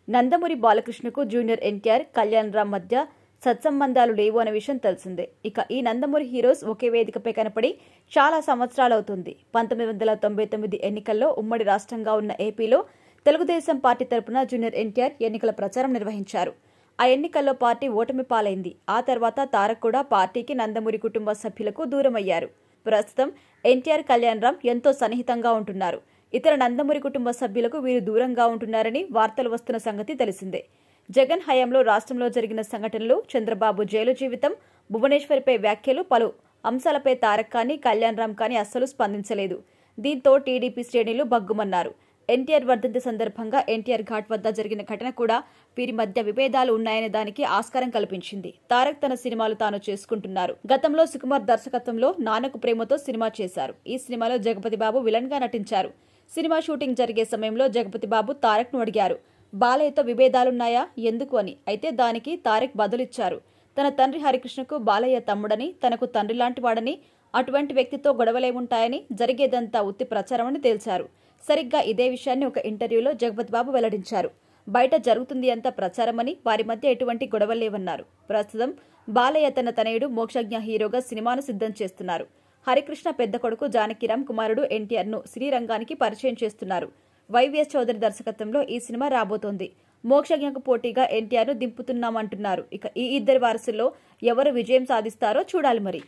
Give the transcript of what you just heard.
Nandamuri బాలకృష్ణకు junior NTR, Kalyan Ram మధ్య సత్సంబంధాలు లేవు అనే విషయం తెలిసిందే. ఇక ఈ నందమూరి హీరోస్ ఒకే వేదికపై కనపడి చాలా సంవత్సరాలవుతుంది. 1999 ఎన్నికల్లో ఉమ్మడి రాష్ట్రంగా ఉన్న ఏపీలో తెలుగుదేశం పార్టీ తరపున జూనియర్ ఎన్టీఆర్ ఎన్నికల ప్రచారం నిర్వహించారు. ఆ ఎన్నికల్లో పార్టీ ఓటమి పాలైంది. ఆ తర్వాత తారక్ కూడా పార్టీకి, నందమూరి కుటుంబ సభ్యులకు దూరమయ్యారు. ప్రస్తుతం ఎన్టీఆర్, కళ్యాణ్ రామ్ ఎంతో సన్నిహితంగా ఉంటున్నారు. ఇతర నందమూరి కుటుంబ సభ్యులకు వీరు దూరంగా ఉంటున్నారని వార్తలు వస్తున్న సంగతి తెలిసిందే. జగన్ హయాంలో రాష్ట్రంలో జరిగిన సంఘటనలు, చంద్రబాబు జైలు జీవితం, భువనేశ్వరిపై వ్యాఖ్యలు, పలు అంశాలపై తారక్ కానీ, కళ్యాణ్ రామ్ కానీ అస్సలు స్పందించలేదు. దీంతో టీడీపీ శ్రేణులు బగ్గుమన్నారు. ఎన్టీఆర్ వర్ధంతి సందర్భంగా ఎన్టీఆర్ ఘాట్ వద్ద జరిగిన ఘటన కూడా వీరి మధ్య విభేదాలు ఉన్నాయనే దానికి ఆస్కారం కల్పించింది. తారక్ తన సినిమాలు తాను చేసుకుంటున్నారు. గతంలో సుకుమార్ దర్శకత్వంలో నాన్నకు ప్రేమతో సినిమా చేశారు. ఈ సినిమాలో జగపతి బాబు విలన్ గా నటించారు. సినిమా షూటింగ్ జరిగే సమయంలో జగపతి బాబు తారక్ ను అడిగారు, బాలయ్యతో విభేదాలున్నాయా, ఎందుకు అని. అయితే దానికి తారక్ బదులిచ్చారు. తన తండ్రి హరికృష్ణకు బాలయ్య తమ్ముడని, తనకు తండ్రి లాంటి వాడని, అటువంటి వ్యక్తితో గొడవలేముంటాయని, జరిగేదంతా ఉత్తి ప్రచారమని తేల్చారు. సరిగ్గా ఇదే విషయాన్ని ఒక ఇంటర్వ్యూలో జగపతి బాబు వెల్లడించారు. బయట జరుగుతుంది అంతా ప్రచారమని, వారి మధ్య ఎటువంటి గొడవలేవన్నారు. ప్రస్తుతం బాలయ్య తన తనయుడు మోక్షజ్ఞ హీరోగా సినిమాను సిద్ధం చేస్తున్నారు. హరికృష్ణ పెద్ద కొడుకు జానకిరామ్ కుమారుడు ఎన్టీఆర్ ను శ్రీరంగానికి పరిచయం చేస్తున్నారు. వైవిఎస్ చౌదరి దర్శకత్వంలో ఈ సినిమా రాబోతోంది. మోక్షజ్ఞకు పోటీగా ఎన్టీఆర్ ను దింపుతున్నామంటున్నారు. ఇక ఈ ఇద్దరి వారసుల్లో ఎవరు విజయం సాధిస్తారో చూడాలి మరి.